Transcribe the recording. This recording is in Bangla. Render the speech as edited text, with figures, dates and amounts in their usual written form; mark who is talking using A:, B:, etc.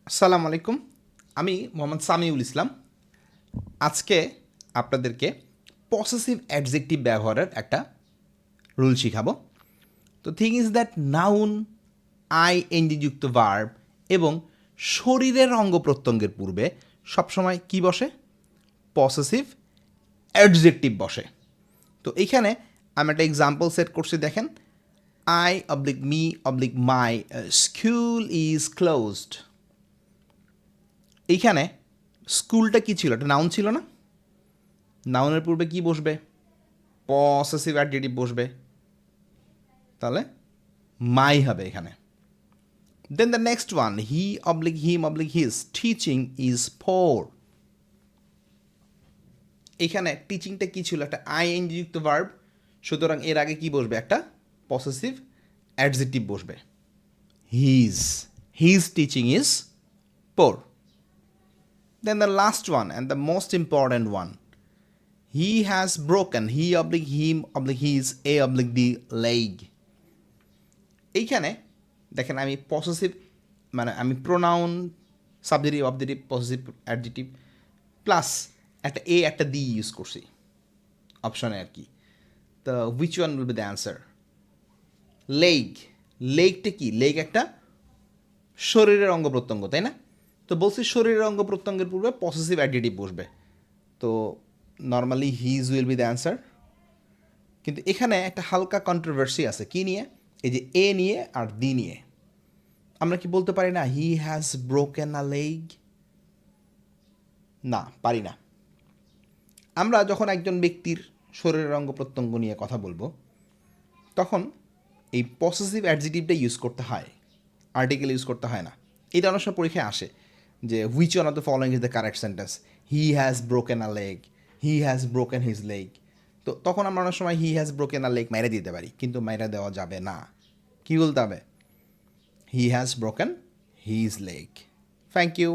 A: আসসালামু আলাইকুম। আমি মোহাম্মদ সামিউল ইসলাম। আজকে আপনাদেরকে পসেসিভ অ্যাডজেক্টিভ ব্যবহারের একটা রুল শিখাবো। তো thing is that noun, ING যুক্ত ভার্ব এবং শরীরের অঙ্গ প্রত্যঙ্গের পূর্বে সবসময় কি বসে? পসেসিভ অ্যাডজেক্টিভ বসে। তো এইখানে আমি একটা এক্সাম্পল সেট করছি, দেখেন। I oblique me oblique my school is closed. এইখানে স্কুলটা কি ছিল? একটা নাউন ছিল না? নাউনের পূর্বে কি বসবে? পসেসিভ অ্যাডজেক্টিভ বসবে। তাহলে মাই হবে এখানে। Then the next one, he oblique him oblique his teaching is poor. এখানে টিচিংটা কি ছিল? একটা আইএনজি যুক্ত ভার্ব, সুতরাং এর আগে কি বসবে? একটা পসেসিভ অ্যাডজেক্টিভ বসবে। His, his teaching is poor. Then the last one and the most important one, he has broken, he oblique him oblique his a oblique the leg. এইখানে দেখেন আমি পসেসিভ মানে আমি pronoun, subjective, objective, possessive adjective plus একটা এ একটা দি ইউজ করছি অপশনে আর কি। তো which one will be the answer? Leg. লেগটা কি? লেগ একটা শরীরের অঙ্গ প্রত্যঙ্গ, তাই না? তো বলছি শরীরের অঙ্গ প্রত্যঙ্গের পূর্বে পসেসিভ অ্যাডজেক্টিভ বসবে। তো normally his will be the answer. কিন্তু এখানে একটা হালকা কন্ট্রোভার্সি আছে। কি নিয়ে? এই যে এ নিয়ে আর দি নিয়ে। আমরা কি বলতে পারি না হি হ্যাজ ব্রোকেন আ লেগ? না, পারি না। আমরা যখন একজন ব্যক্তির শরীরের অঙ্গ প্রত্যঙ্গ নিয়ে কথা বলবো, তখন এই পসেসিভ অ্যাডজেক্টিভটা ইউজ করতে হয়, আর্টিকেল ইউজ করতে হয় না। এটা অনেক সময় পরীক্ষায় আসে যে which one of the following is the correct sentence. He has broken a leg, he has broken his leg. তো তখন আমরা অনেক সময় হি হ্যাজ ব্রোকেন আ লেগ মাইরা দিতে পারি, কিন্তু মাইরা দেওয়া যাবে না। কী বলতে হবে? He has broken his leg. Thank you.